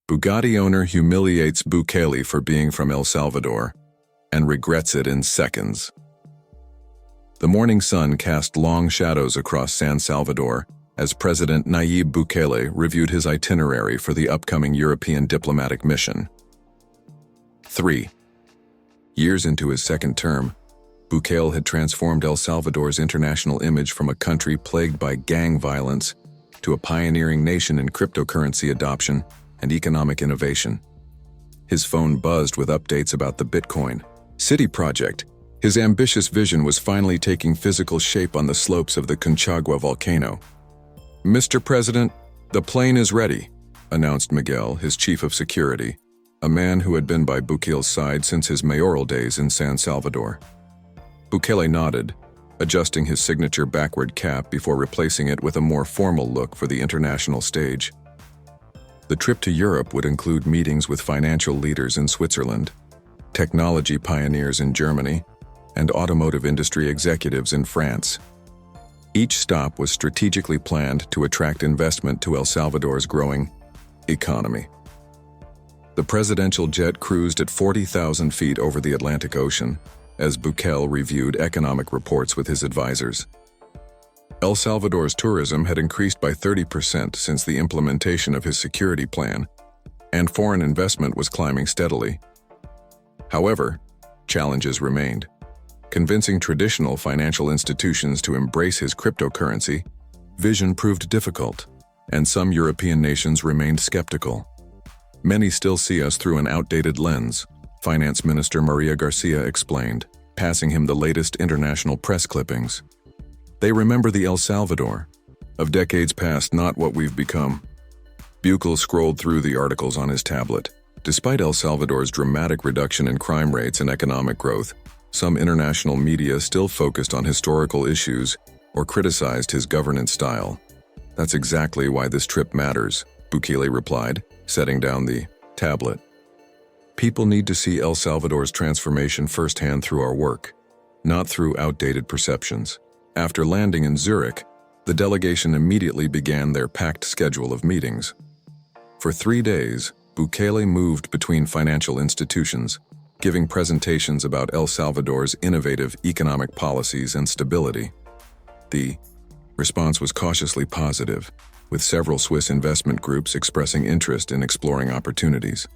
Bugatti owner humiliates Bukele for being from El Salvador and regrets it in seconds. The morning sun cast long shadows across San Salvador as President Nayib Bukele reviewed his itinerary for the upcoming European diplomatic mission. 3 years into his second term, Bukele had transformed El Salvador's international image from a country plagued by gang violence to a pioneering nation in cryptocurrency adoption and economic innovation. His phone buzzed with updates about the Bitcoin City project. His ambitious vision was finally taking physical shape on the slopes of the Conchagua volcano. "Mr. President, the plane is ready," announced Miguel, his chief of security, a man who had been by Bukele's side since his mayoral days in San Salvador. Bukele nodded, adjusting his signature backward cap before replacing it with a more formal look for the international stage. The trip to Europe would include meetings with financial leaders in Switzerland, technology pioneers in Germany, and automotive industry executives in France. Each stop was strategically planned to attract investment to El Salvador's growing economy. The presidential jet cruised at 40,000 feet over the Atlantic Ocean as Bukele reviewed economic reports with his advisors. El Salvador's tourism had increased by 30% since the implementation of his security plan, and foreign investment was climbing steadily. However, challenges remained. Convincing traditional financial institutions to embrace his cryptocurrency vision proved difficult, and some European nations remained skeptical. "Many still see us through an outdated lens," Finance Minister Maria Garcia explained, passing him the latest international press clippings. "They remember the El Salvador of decades past, not what we've become." Bukele scrolled through the articles on his tablet. Despite El Salvador's dramatic reduction in crime rates and economic growth, some international media still focused on historical issues or criticized his governance style. "That's exactly why this trip matters," Bukele replied, setting down the tablet. "People need to see El Salvador's transformation firsthand through our work, not through outdated perceptions." After landing in Zurich, the delegation immediately began their packed schedule of meetings. For 3 days, Bukele moved between financial institutions, giving presentations about El Salvador's innovative economic policies and stability. The response was cautiously positive, with several Swiss investment groups expressing interest in exploring opportunities.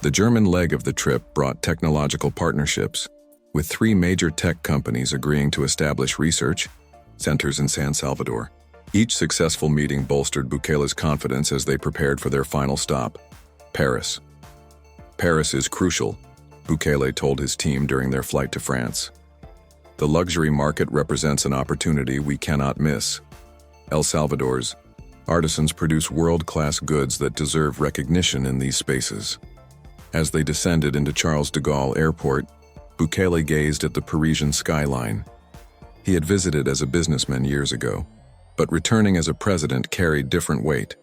The German leg of the trip brought technological partnerships, with 3 major tech companies agreeing to establish research centers in San Salvador. Each successful meeting bolstered Bukele's confidence as they prepared for their final stop, Paris. "Paris is crucial," Bukele told his team during their flight to France. "The luxury market represents an opportunity we cannot miss. El Salvador's artisans produce world-class goods that deserve recognition in these spaces." As they descended into Charles de Gaulle Airport, Bukele gazed at the Parisian skyline. He had visited as a businessman years ago, but returning as a president carried different weight.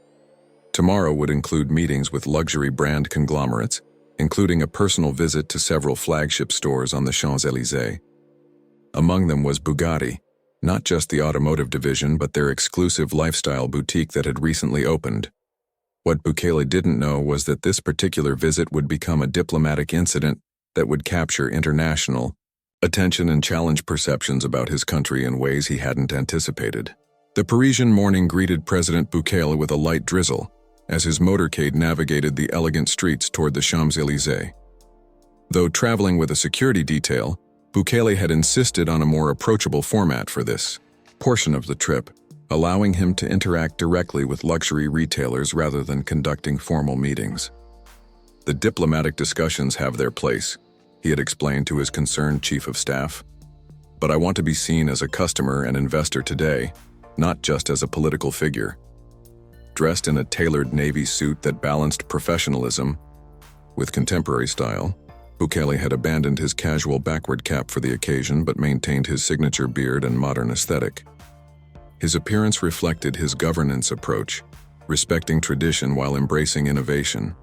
Tomorrow would include meetings with luxury brand conglomerates, including a personal visit to several flagship stores on the Champs-Élysées. Among them was Bugatti, not just the automotive division but their exclusive lifestyle boutique that had recently opened. What Bukele didn't know was that this particular visit would become a diplomatic incident that would capture international attention and challenge perceptions about his country in ways he hadn't anticipated. The Parisian morning greeted President Bukele with a light drizzle as his motorcade navigated the elegant streets toward the Champs-Élysées. Though traveling with a security detail, Bukele had insisted on a more approachable format for this portion of the trip, allowing him to interact directly with luxury retailers rather than conducting formal meetings. "The diplomatic discussions have their place," he had explained to his concerned chief of staff. "But I want to be seen as a customer and investor today, not just as a political figure." Dressed in a tailored navy suit that balanced professionalism with contemporary style, Bukele had abandoned his casual backward cap for the occasion but maintained his signature beard and modern aesthetic. His appearance reflected his governance approach, respecting tradition while embracing innovation.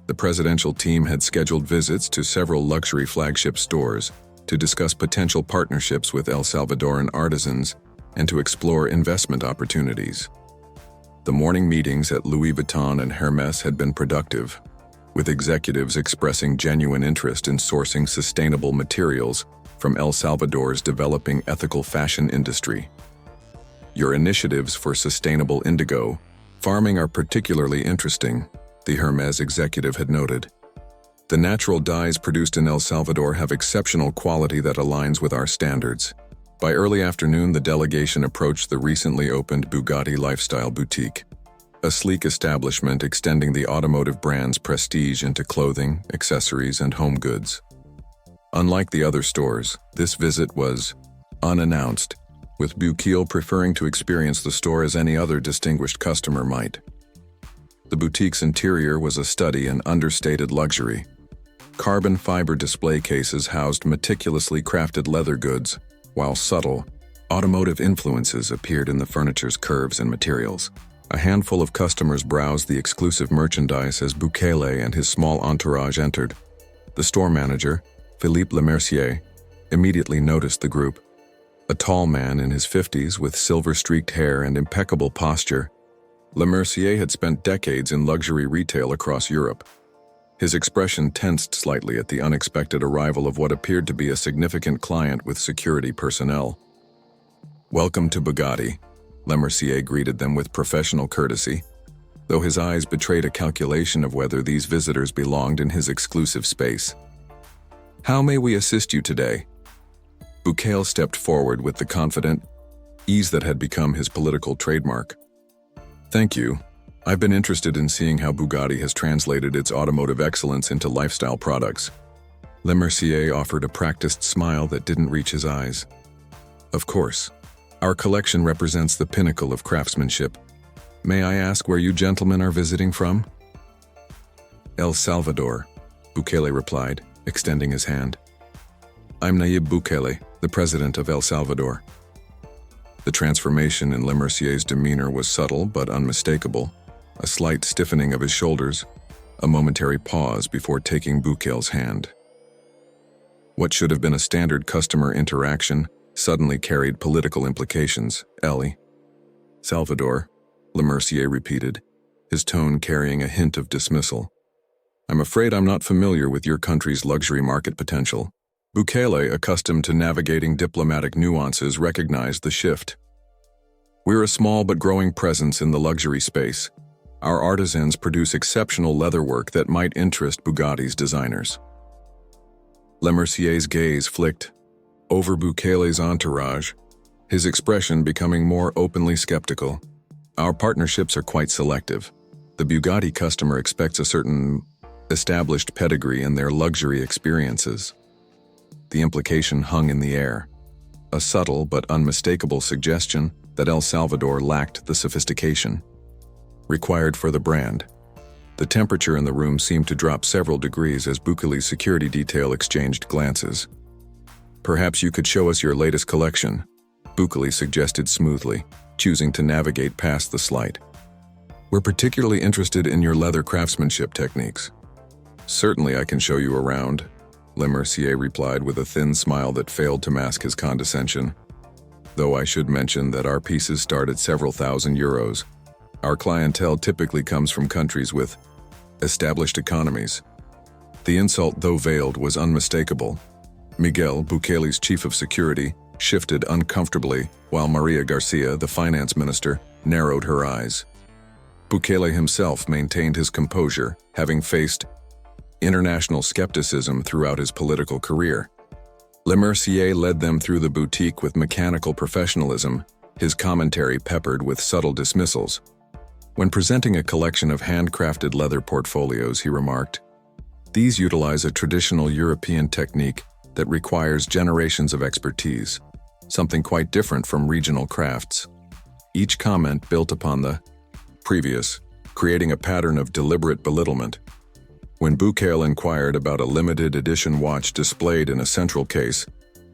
The presidential team had scheduled visits to several luxury flagship stores to discuss potential partnerships with El Salvadoran artisans and to explore investment opportunities. The morning meetings at Louis Vuitton and Hermès had been productive, with executives expressing genuine interest in sourcing sustainable materials from El Salvador's developing ethical fashion industry. Your initiatives for sustainable indigo farming are particularly interesting, the Hermès executive had noted. The natural dyes produced in El Salvador have exceptional quality that aligns with our standards. By early afternoon, the delegation approached the recently opened Bugatti lifestyle boutique, a sleek establishment extending the automotive brand's prestige into clothing, accessories, and home goods. Unlike the other stores, this visit was unannounced, with Bukele preferring to experience the store as any other distinguished customer might. The boutique's interior was a study in understated luxury. Carbon fiber display cases housed meticulously crafted leather goods, while subtle, automotive influences appeared in the furniture's curves and materials. A handful of customers browsed the exclusive merchandise as Bukele and his small entourage entered. The store manager, Philippe Lemercier, immediately noticed the group. A tall man in his 50s with silver-streaked hair and impeccable posture, Lemercier had spent decades in luxury retail across Europe. His expression tensed slightly at the unexpected arrival of what appeared to be a significant client with security personnel. "Welcome to Bugatti," Lemercier greeted them with professional courtesy, though his eyes betrayed a calculation of whether these visitors belonged in his exclusive space. "How may we assist you today?" Bukele stepped forward with the confident ease that had become his political trademark. "Thank you. I've been interested in seeing how Bugatti has translated its automotive excellence into lifestyle products." Lemercier offered a practiced smile that didn't reach his eyes. "Of course. Our collection represents the pinnacle of craftsmanship. May I ask where you gentlemen are visiting from?" "El Salvador," Bukele replied, extending his hand. "I'm Nayib Bukele, the president of El Salvador." The transformation in Lemercier's demeanor was subtle but unmistakable. A slight stiffening of his shoulders, a momentary pause before taking Bukele's hand. What should have been a standard customer interaction suddenly carried political implications. "El Salvador," Lemercier repeated, his tone carrying a hint of dismissal. "I'm afraid I'm not familiar with your country's luxury market potential." Bukele, accustomed to navigating diplomatic nuances, recognized the shift. "We're a small but growing presence in the luxury space. Our artisans produce exceptional leatherwork that might interest Bugatti's designers." Lemercier's gaze flicked over Bukele's entourage, his expression becoming more openly skeptical. "Our partnerships are quite selective. The Bugatti customer expects a certain established pedigree in their luxury experiences." The implication hung in the air, a subtle but unmistakable suggestion that El Salvador lacked the sophistication required for the brand. The temperature in the room seemed to drop several degrees as Bukele's security detail exchanged glances. "Perhaps you could show us your latest collection," Bukele suggested smoothly, choosing to navigate past the slight. "We're particularly interested in your leather craftsmanship techniques." "Certainly I can show you around," Lemercier replied with a thin smile that failed to mask his condescension. "Though I should mention that our pieces start at several thousand euros. Our clientele typically comes from countries with established economies." The insult, though veiled, was unmistakable. Miguel, Bukele's chief of security, shifted uncomfortably, while Maria Garcia, the finance minister, narrowed her eyes. Bukele himself maintained his composure, having faced international skepticism throughout his political career. Lemercier led them through the boutique with mechanical professionalism, his commentary peppered with subtle dismissals. When presenting a collection of handcrafted leather portfolios, he remarked, "These utilize a traditional European technique that requires generations of expertise, something quite different from regional crafts." Each comment built upon the previous, creating a pattern of deliberate belittlement. When Bukele inquired about a limited edition watch displayed in a central case,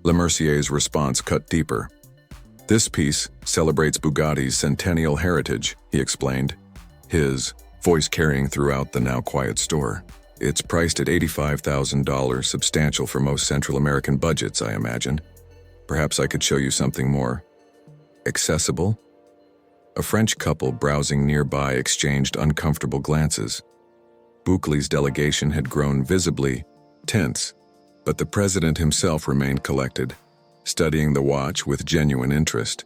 Lemercier's response cut deeper. "This piece celebrates Bugatti's centennial heritage," he explained, his voice carrying throughout the now quiet store. "It's priced at $85,000, substantial for most Central American budgets, I imagine. Perhaps I could show you something more accessible?" A French couple browsing nearby exchanged uncomfortable glances. Bukele's delegation had grown visibly tense, but the president himself remained collected, studying the watch with genuine interest.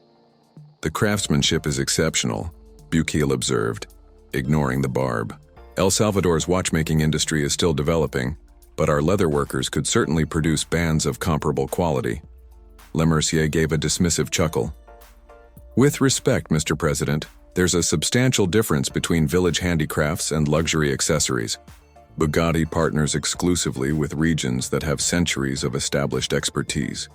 "The craftsmanship is exceptional," Bukele observed, ignoring the barb. "El Salvador's watchmaking industry is still developing, but our leatherworkers could certainly produce bands of comparable quality." Lemercier gave a dismissive chuckle. "With respect, Mr. President, there's a substantial difference between village handicrafts and luxury accessories. Bugatti partners exclusively with regions that have centuries of established expertise."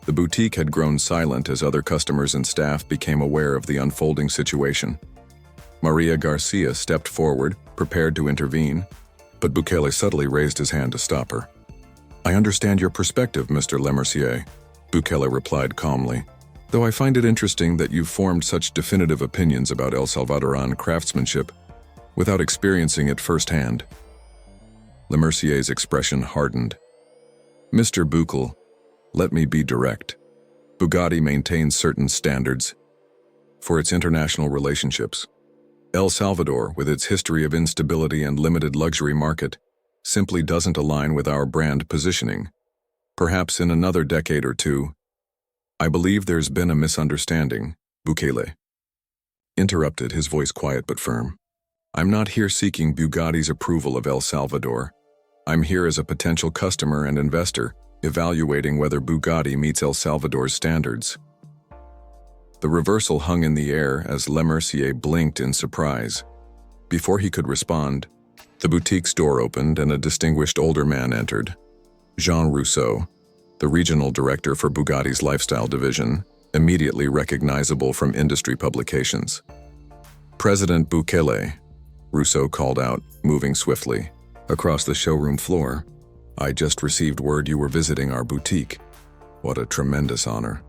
The boutique had grown silent as other customers and staff became aware of the unfolding situation. Maria Garcia stepped forward, prepared to intervene, but Bukele subtly raised his hand to stop her. "I understand your perspective, Mr. Lemercier," Bukele replied calmly, "though I find it interesting that you've formed such definitive opinions about El Salvadoran craftsmanship without experiencing it firsthand." Lemercier's expression hardened. "Mr. Bukele, let me be direct. Bugatti maintains certain standards for its international relationships. El Salvador, with its history of instability and limited luxury market, simply doesn't align with our brand positioning. Perhaps in another decade or two." "I believe there's been a misunderstanding," Bukele interrupted, his voice quiet but firm. "I'm not here seeking Bugatti's approval of El Salvador. I'm here as a potential customer and investor, evaluating whether Bugatti meets El Salvador's standards." The reversal hung in the air as Lemercier blinked in surprise. Before he could respond, the boutique's door opened and a distinguished older man entered. Jean Rousseau, the regional director for Bugatti's lifestyle division, immediately recognizable from industry publications. "President Bukele," Rousseau called out, moving swiftly across the showroom floor, "I just received word you were visiting our boutique. What a tremendous honor."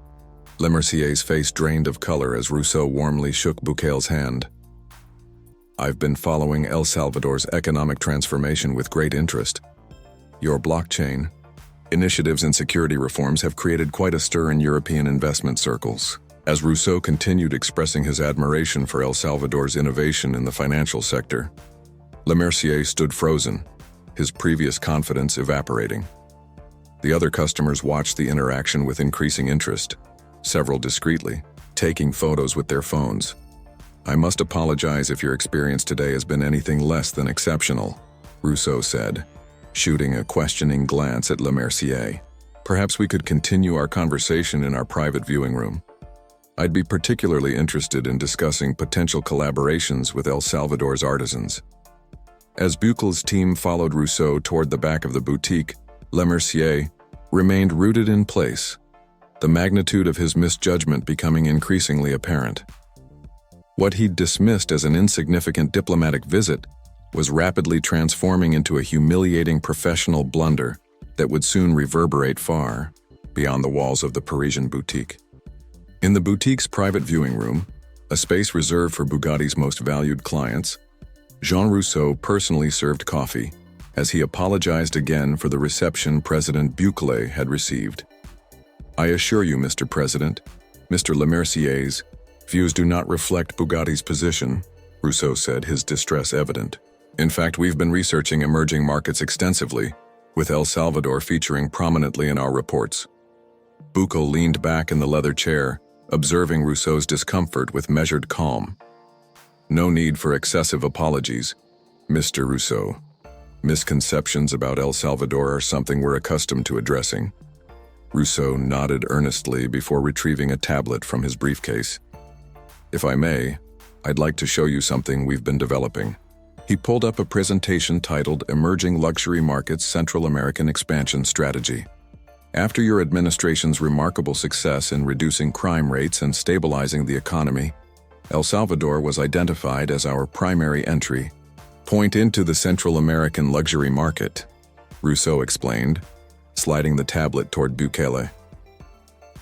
Lemercier's face drained of color as Rousseau warmly shook Bukele's hand. "I've been following El Salvador's economic transformation with great interest. Your blockchain initiatives and security reforms have created quite a stir in European investment circles." As Rousseau continued expressing his admiration for El Salvador's innovation in the financial sector, Lemercier stood frozen, his previous confidence evaporating. The other customers watched the interaction with increasing interest, several discreetly, taking photos with their phones. "I must apologize if your experience today has been anything less than exceptional," Rousseau said, shooting a questioning glance at Lemercier. "Perhaps we could continue our conversation in our private viewing room. I'd be particularly interested in discussing potential collaborations with El Salvador's artisans." As Bukele's team followed Rousseau toward the back of the boutique, Lemercier remained rooted in place, the magnitude of his misjudgment becoming increasingly apparent. What he'd dismissed as an insignificant diplomatic visit was rapidly transforming into a humiliating professional blunder that would soon reverberate far beyond the walls of the Parisian boutique. In the boutique's private viewing room, a space reserved for Bugatti's most valued clients, Jean Rousseau personally served coffee as he apologized again for the reception President Bukele had received. "I assure you, Mr. President, Mr. Lemercier's views do not reflect Bugatti's position," Rousseau said, his distress evident. "In fact, we've been researching emerging markets extensively, with El Salvador featuring prominently in our reports." Bukele leaned back in the leather chair, observing Rousseau's discomfort with measured calm. "No need for excessive apologies, Mr. Rousseau. Misconceptions about El Salvador are something we're accustomed to addressing." Rousseau nodded earnestly before retrieving a tablet from his briefcase. "If I may, I'd like to show you something we've been developing." He pulled up a presentation titled "Emerging Luxury Markets Central American Expansion Strategy." After your administration's remarkable success in reducing crime rates and stabilizing the economy, El Salvador was identified as our primary entry point into the Central American luxury market, Rousseau explained, sliding the tablet toward Bukele.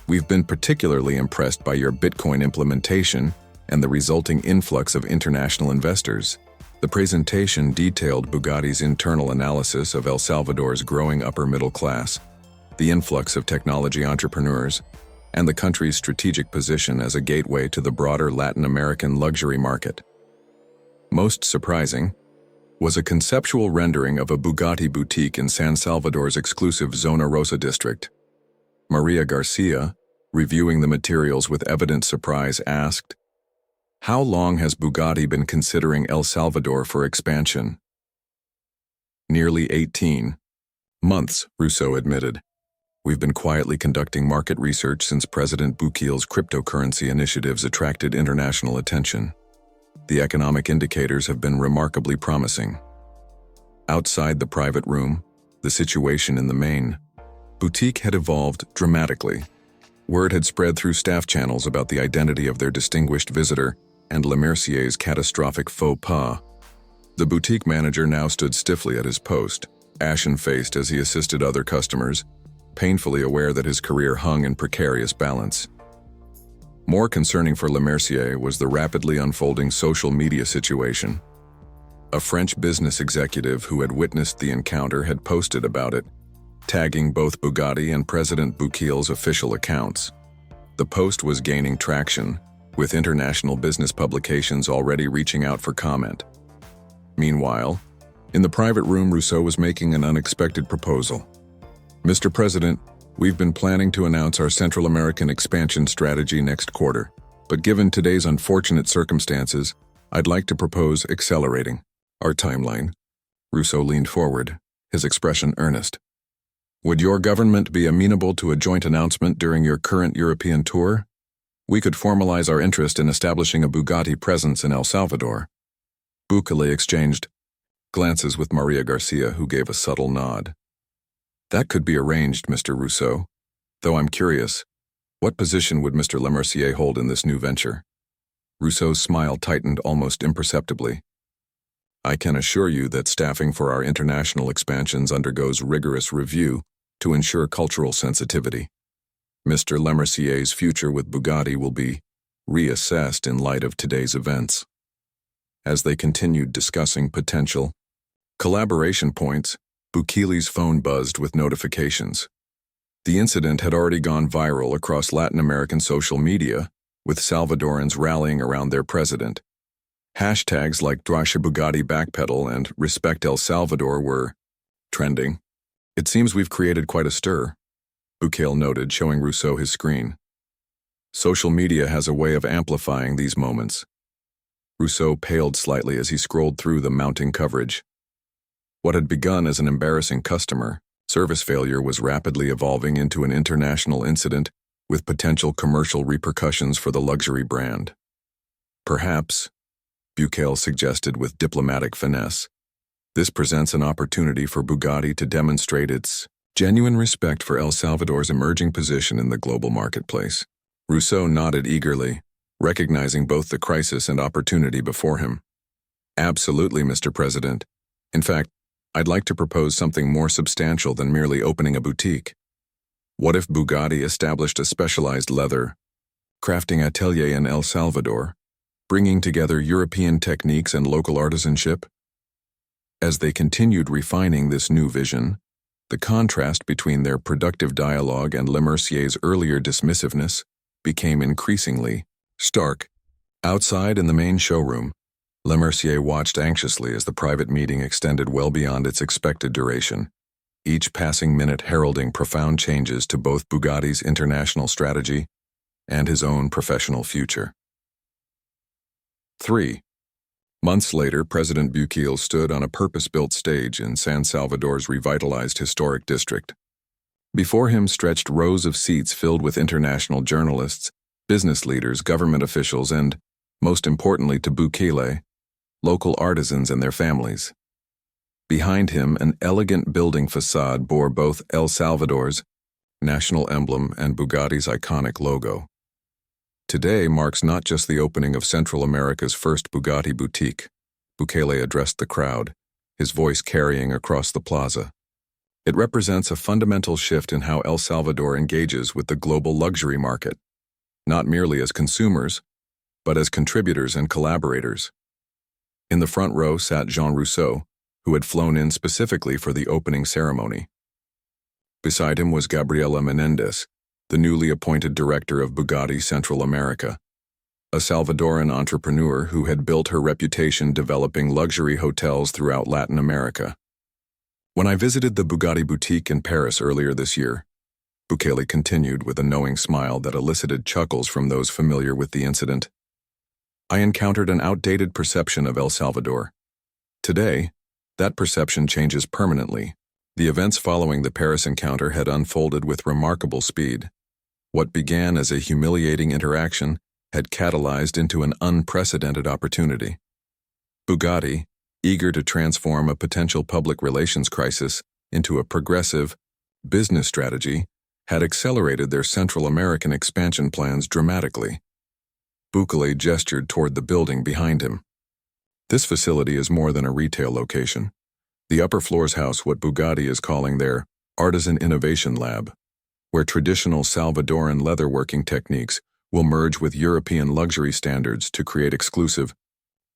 "We've been particularly impressed by your Bitcoin implementation and the resulting influx of international investors." The presentation detailed Bugatti's internal analysis of El Salvador's growing upper middle class, the influx of technology entrepreneurs, and the country's strategic position as a gateway to the broader Latin American luxury market. Most surprising was a conceptual rendering of a Bugatti boutique in San Salvador's exclusive Zona Rosa district. Maria Garcia, reviewing the materials with evident surprise, asked, "How long has Bugatti been considering El Salvador for expansion?" "Nearly 18 months," Rousseau admitted. "We've been quietly conducting market research since President Bukele's cryptocurrency initiatives attracted international attention. The economic indicators have been remarkably promising." Outside the private room, the situation in the main boutique had evolved dramatically. Word had spread through staff channels about the identity of their distinguished visitor and Lemercier's catastrophic faux pas. The boutique manager now stood stiffly at his post, ashen-faced as he assisted other customers, painfully aware that his career hung in precarious balance. More concerning for Lemercier was the rapidly unfolding social media situation. A French business executive who had witnessed the encounter had posted about it, tagging both Bugatti and President Bukele's official accounts. The post was gaining traction, with international business publications already reaching out for comment. Meanwhile, in the private room, Rousseau was making an unexpected proposal. "Mr. President, we've been planning to announce our Central American expansion strategy next quarter, but given today's unfortunate circumstances, I'd like to propose accelerating our timeline." Rousseau leaned forward, his expression earnest. "Would your government be amenable to a joint announcement during your current European tour? We could formalize our interest in establishing a Bugatti presence in El Salvador." Bukele exchanged glances with Maria Garcia, who gave a subtle nod. "That could be arranged, Mr. Rousseau. Though I'm curious, what position would Mr. Lemercier hold in this new venture?" Rousseau's smile tightened almost imperceptibly. "I can assure you that staffing for our international expansions undergoes rigorous review to ensure cultural sensitivity. Mr. Lemercier's future with Bugatti will be reassessed in light of today's events." As they continued discussing potential collaboration points, Bukele's phone buzzed with notifications. The incident had already gone viral across Latin American social media, with Salvadorans rallying around their president. Hashtags like Drasha Bugatti Backpedal and Respect El Salvador were trending. "It seems we've created quite a stir," Bukele noted, showing Rousseau his screen. "Social media has a way of amplifying these moments." Rousseau paled slightly as he scrolled through the mounting coverage. What had begun as an embarrassing customer service failure was rapidly evolving into an international incident with potential commercial repercussions for the luxury brand. "Perhaps," Bukele suggested with diplomatic finesse, "this presents an opportunity for Bugatti to demonstrate its genuine respect for El Salvador's emerging position in the global marketplace." Rousseau nodded eagerly, recognizing both the crisis and opportunity before him. "Absolutely, Mr. President. In fact, I'd like to propose something more substantial than merely opening a boutique. What if Bugatti established a specialized leather crafting atelier in El Salvador, bringing together European techniques and local artisanship?" As they continued refining this new vision, the contrast between their productive dialogue and Lemercier's earlier dismissiveness became increasingly stark. Outside in the main showroom, Lemercier watched anxiously as the private meeting extended well beyond its expected duration, each passing minute heralding profound changes to both Bugatti's international strategy and his own professional future. 3 months later, President Bukele stood on a purpose-built stage in San Salvador's revitalized historic district. Before him stretched rows of seats filled with international journalists, business leaders, government officials, and, most importantly to Bukele, local artisans and their families. Behind him, an elegant building facade bore both El Salvador's national emblem and Bugatti's iconic logo. Today marks not just the opening of Central America's first Bugatti boutique. Bukele addressed the crowd, his voice carrying across the plaza. It represents a fundamental shift in how El Salvador engages with the global luxury market, not merely as consumers, but as contributors and collaborators. In the front row sat Jean Rousseau, who had flown in specifically for the opening ceremony. Beside him was Gabriela Menendez, the newly appointed director of Bugatti Central America, a Salvadoran entrepreneur who had built her reputation developing luxury hotels throughout Latin America. When I visited the Bugatti boutique in Paris earlier this year, Bukele continued with a knowing smile that elicited chuckles from those familiar with the incident, I encountered an outdated perception of El Salvador. Today, that perception changes permanently. The events following the Paris encounter had unfolded with remarkable speed. What began as a humiliating interaction had catalyzed into an unprecedented opportunity. Bugatti, eager to transform a potential public relations crisis into a progressive business strategy, had accelerated their Central American expansion plans dramatically. Bukele gestured toward the building behind him. This facility is more than a retail location. The upper floors house what Bugatti is calling their Artisan Innovation Lab, where traditional Salvadoran leatherworking techniques will merge with European luxury standards to create exclusive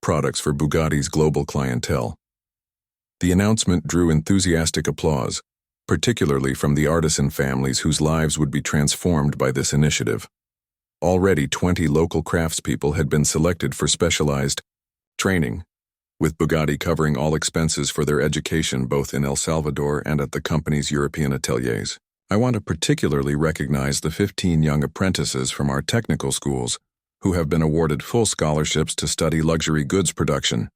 products for Bugatti's global clientele. The announcement drew enthusiastic applause, particularly from the artisan families whose lives would be transformed by this initiative. Already 20 local craftspeople had been selected for specialized training, with Bugatti covering all expenses for their education both in El Salvador and at the company's European ateliers. I want to particularly recognize the 15 young apprentices from our technical schools who have been awarded full scholarships to study luxury goods production,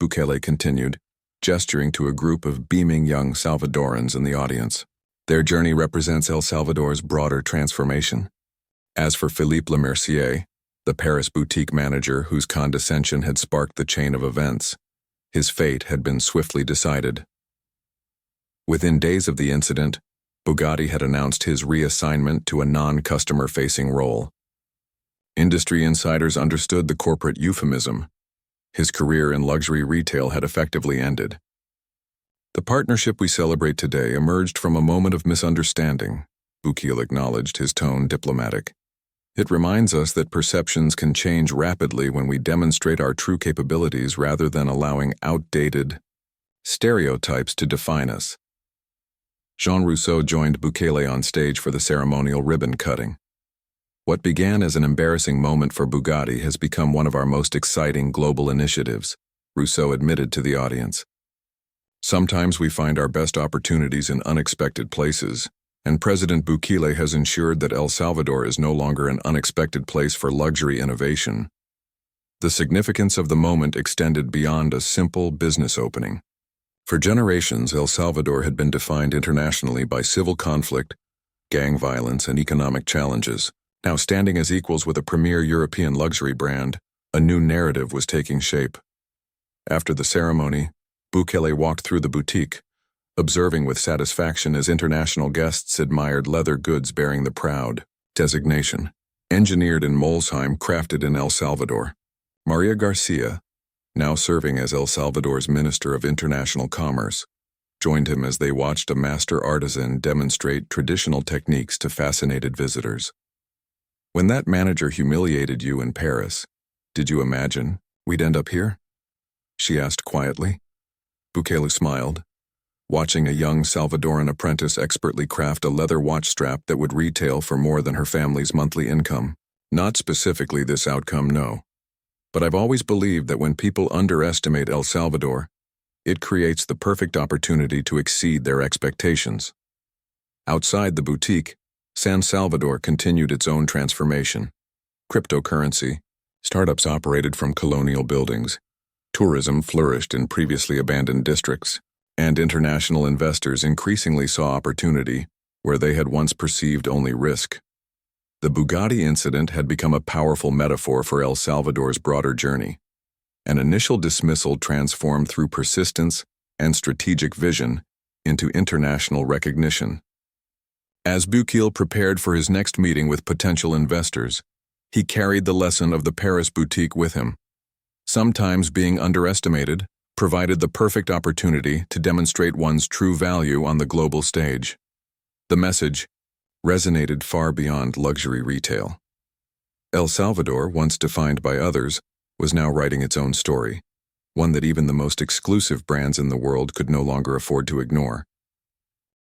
Bukele continued, gesturing to a group of beaming young Salvadorans in the audience. Their journey represents El Salvador's broader transformation. As for Philippe Lemercier, the Paris boutique manager whose condescension had sparked the chain of events, his fate had been swiftly decided. Within days of the incident, Bugatti had announced his reassignment to a non-customer-facing role. Industry insiders understood the corporate euphemism. His career in luxury retail had effectively ended. The partnership we celebrate today emerged from a moment of misunderstanding, Bukele acknowledged, his tone diplomatic. It reminds us that perceptions can change rapidly when we demonstrate our true capabilities rather than allowing outdated stereotypes to define us. Jean Rousseau joined Bukele on stage for the ceremonial ribbon cutting. What began as an embarrassing moment for Bugatti has become one of our most exciting global initiatives, Rousseau admitted to the audience. Sometimes we find our best opportunities in unexpected places, and President Bukele has ensured that El Salvador is no longer an unexpected place for luxury innovation. The significance of the moment extended beyond a simple business opening. For generations, El Salvador had been defined internationally by civil conflict, gang violence, and economic challenges. Now standing as equals with a premier European luxury brand, a new narrative was taking shape. After the ceremony, Bukele walked through the boutique, observing with satisfaction as international guests admired leather goods bearing the proud designation, engineered in Molsheim, crafted in El Salvador. Maria Garcia, now serving as El Salvador's Minister of International Commerce, joined him as they watched a master artisan demonstrate traditional techniques to fascinated visitors. When that manager humiliated you in Paris, did you imagine we'd end up here? She asked quietly. Bukele smiled, watching a young Salvadoran apprentice expertly craft a leather watch strap that would retail for more than her family's monthly income. Not specifically this outcome, no. But I've always believed that when people underestimate El Salvador, it creates the perfect opportunity to exceed their expectations. Outside the boutique, San Salvador continued its own transformation. Cryptocurrency, startups operated from colonial buildings, tourism flourished in previously abandoned districts, and international investors increasingly saw opportunity where they had once perceived only risk. The Bugatti incident had become a powerful metaphor for El Salvador's broader journey. An initial dismissal transformed through persistence and strategic vision into international recognition. As Bukele prepared for his next meeting with potential investors, he carried the lesson of the Paris boutique with him. Sometimes being underestimated provided the perfect opportunity to demonstrate one's true value on the global stage. The message resonated far beyond luxury retail. El Salvador, once defined by others, was now writing its own story, one that even the most exclusive brands in the world could no longer afford to ignore.